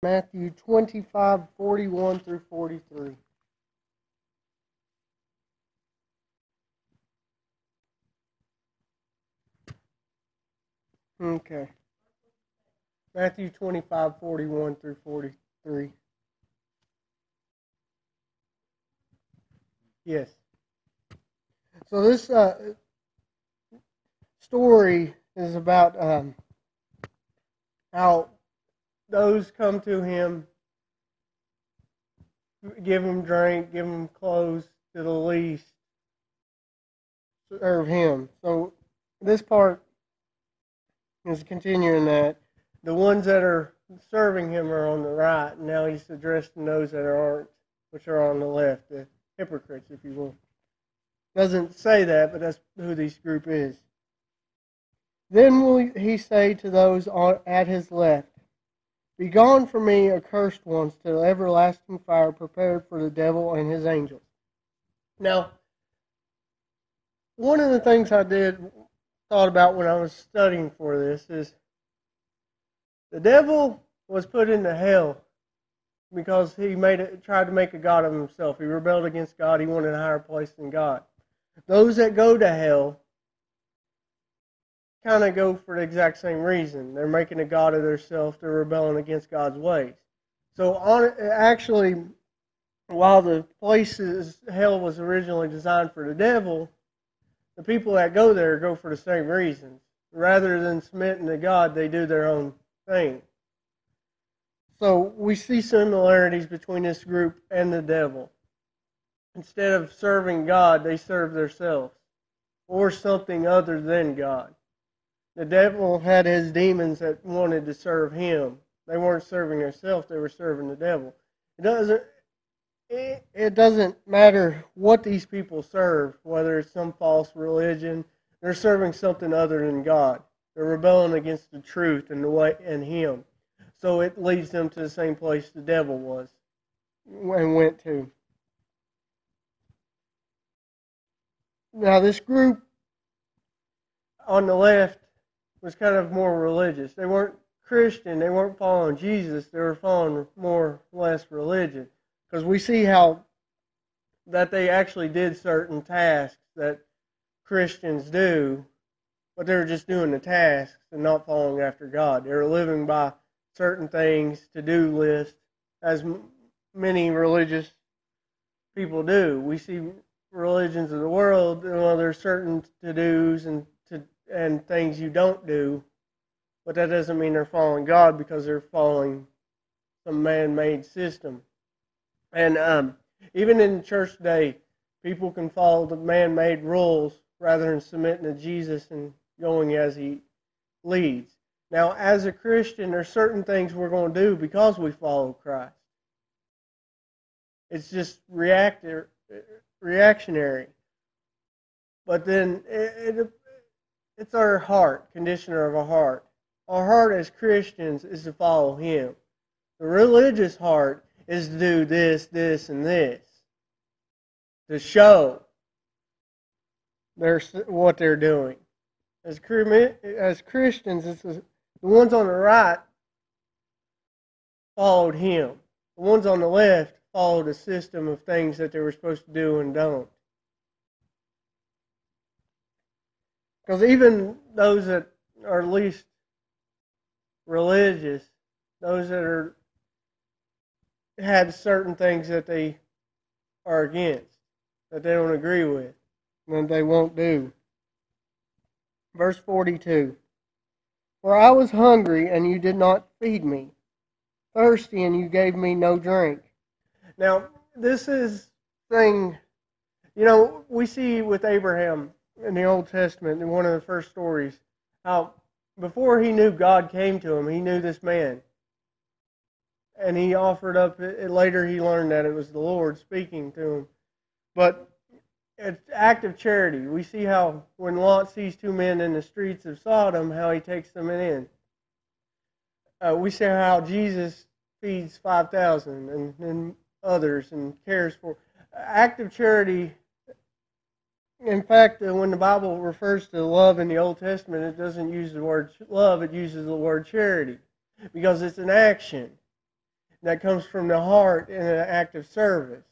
Matthew 25:41 through 43. Okay. Matthew 25:41 through 43. Yes. So this story is about how those come to him, give him drink, give him clothes to the least, serve him. So this part is continuing that. The ones that are serving him are on the right, and now he's addressing those that aren't, which are on the left, the hypocrites, if you will. Doesn't say that, but that's who this group is. Then will he say to those at his left, "Begone from me, accursed ones, to the everlasting fire prepared for the devil and his angels." Now, one of the things I thought about when I was studying for this is the devil was put into hell because he tried to make a god of himself. He rebelled against God. He wanted a higher place than God. Those that go to hell kind of go for the exact same reason. They're making a god of themselves. They're rebelling against God's ways. So actually, while the places hell was originally designed for the devil, the people that go there go for the same reasons. Rather than submitting to God, they do their own thing. So we see similarities between this group and the devil. Instead of serving God, they serve themselves or something other than God. The devil had his demons that wanted to serve him. They weren't serving themselves, they were serving the devil. It doesn't matter what these people serve, whether it's some false religion, they're serving something other than God. They're rebelling against the truth and the way and him. So it leads them to the same place the devil was and went to. Now this group on the left was kind of more religious. They weren't Christian. They weren't following Jesus. They were following more or less religion. Because we see how that they actually did certain tasks that Christians do, but they were just doing the tasks and not following after God. They were living by certain things, to-do lists, as many religious people do. We see religions of the world, there's certain to-dos and things you don't do, but that doesn't mean they're following God because they're following some man-made system. And even in the church today, people can follow the man-made rules rather than submitting to Jesus and going as he leads. Now, as a Christian, there's certain things we're going to do because we follow Christ. It's just reactionary. But then it's our heart, conditioner of our heart. Our heart as Christians is to follow him. The religious heart is to do this, this, and this. To show what they're doing. As Christians, the ones on the right followed him. The ones on the left followed a system of things that they were supposed to do and don't. Because even those that are least religious, those that had certain things that they are against, that they don't agree with, and they won't do. Verse 42. "For I was hungry, and you did not feed me. Thirsty, and you gave me no drink." Now, this is thing, we see with Abraham in the Old Testament, in one of the first stories, how before he knew God came to him, he knew this man. And he offered up, later he learned that it was the Lord speaking to him. But it's act of charity. We see how when Lot sees two men in the streets of Sodom, how he takes them in. We see how Jesus feeds 5,000 and others and cares for. Act of charity. In fact, when the Bible refers to love in the Old Testament, it doesn't use the word love, it uses the word charity. Because it's an action. that comes from the heart in an act of service.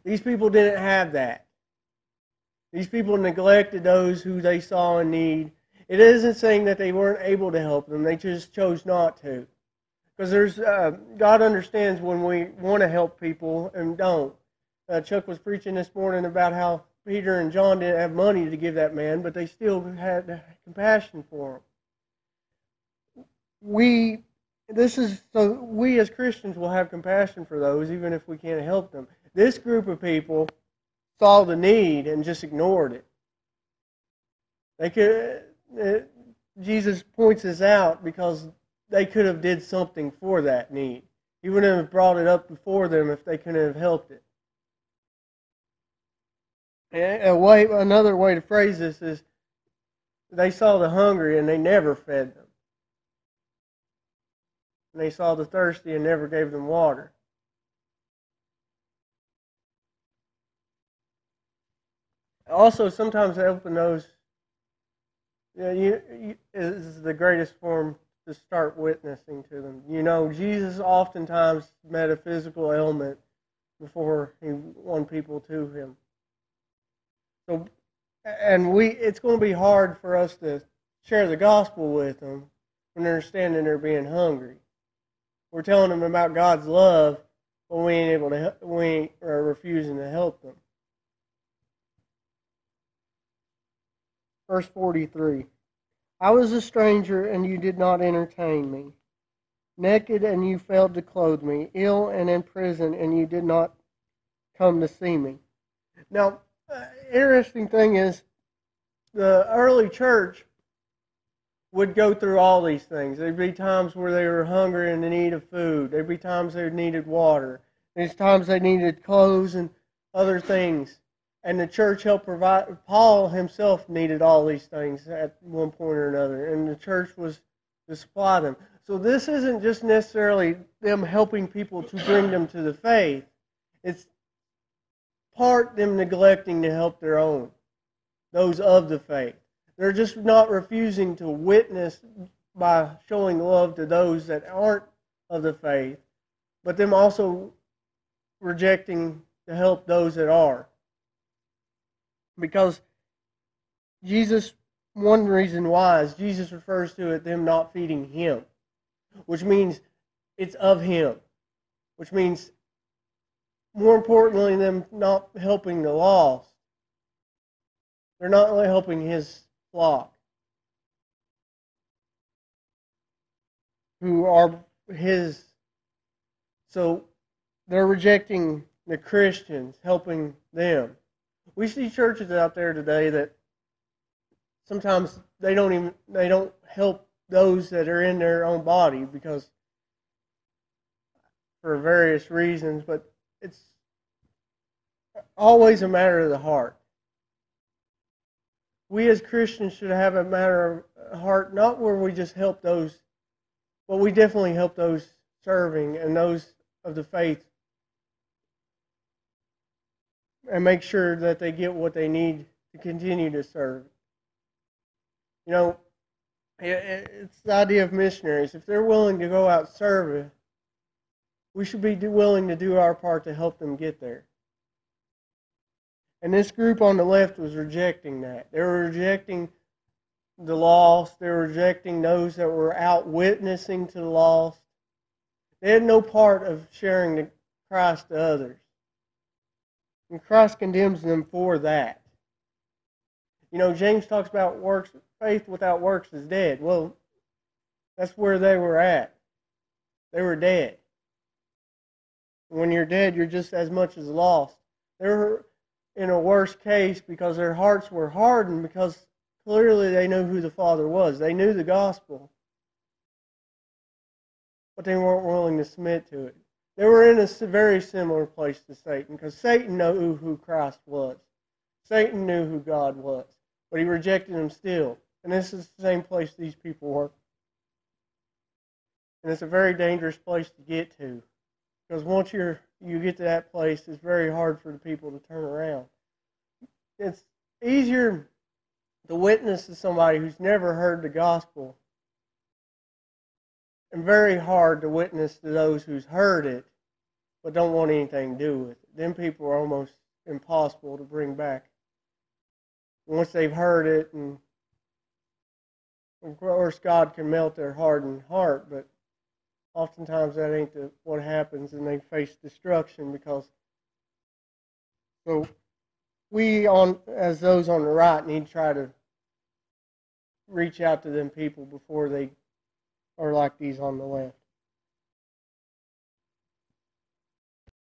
These people didn't have that. These people neglected those who they saw in need. It isn't saying that they weren't able to help them. They just chose not to. Because God understands when we want to help people and don't. Chuck was preaching this morning about how Peter and John didn't have money to give that man, but they still had compassion for him. We as Christians will have compassion for those, even if we can't help them. This group of people saw the need and just ignored it. Jesus points this out because they could have did something for that need. He wouldn't have brought it up before them if they couldn't have helped it. Another way to phrase this is they saw the hungry and they never fed them. And they saw the thirsty and never gave them water. Also, sometimes helping those is the greatest form to start witnessing to them. Jesus oftentimes met a physical ailment before he won people to him. So, it's going to be hard for us to share the gospel with them when they're standing there being hungry. We're telling them about God's love, but we are refusing to help them. Verse 43. I was a stranger, and you did not entertain me. Naked, and you failed to clothe me. Ill and in prison, and you did not come to see me. Now, interesting thing is, the early church would go through all these things. There'd be times where they were hungry and in need of food. There'd be times they needed water. There's times they needed clothes and other things. And the church helped provide. Paul himself needed all these things at one point or another, and the church was to supply them. So this isn't just necessarily them helping people to bring them to the faith. It's part them neglecting to help their own, those of the faith. They're just not refusing to witness by showing love to those that aren't of the faith, but them also rejecting to help those that are. Because one reason why is Jesus refers to it them not feeding him, which means it's of him, which means more importantly them not helping the lost. They're not only helping his flock, who are his. So they're rejecting the Christians, helping them. We see churches out there today that sometimes they don't help those that are in their own body because for various reasons, but it's always a matter of the heart. We as Christians should have a matter of heart, not where we just help those, but we definitely help those serving and those of the faith and make sure that they get what they need to continue to serve. It's the idea of missionaries. If they're willing to go out serving, we should be willing to do our part to help them get there. And this group on the left was rejecting that. They were rejecting the lost. They were rejecting those that were out witnessing to the lost. They had no part of sharing the Christ to others. And Christ condemns them for that. James talks about works. Faith without works is dead. Well, that's where they were at. They were dead. When you're dead, you're just as much as lost. They were in a worse case because their hearts were hardened because clearly they knew who the Father was. They knew the gospel. But they weren't willing to submit to it. They were in a very similar place to Satan because Satan knew who Christ was. Satan knew who God was. But he rejected him still. And this is the same place these people were. And it's a very dangerous place to get to. Because once you get to that place, it's very hard for the people to turn around. It's easier to witness to somebody who's never heard the gospel and very hard to witness to those who's heard it but don't want anything to do with it. Them people are almost impossible to bring back. Once they've heard it, and of course God can melt their hardened heart, but oftentimes that ain't what happens, and they face destruction because. So we, as those on the right, need to try to reach out to them people before they are like these on the left.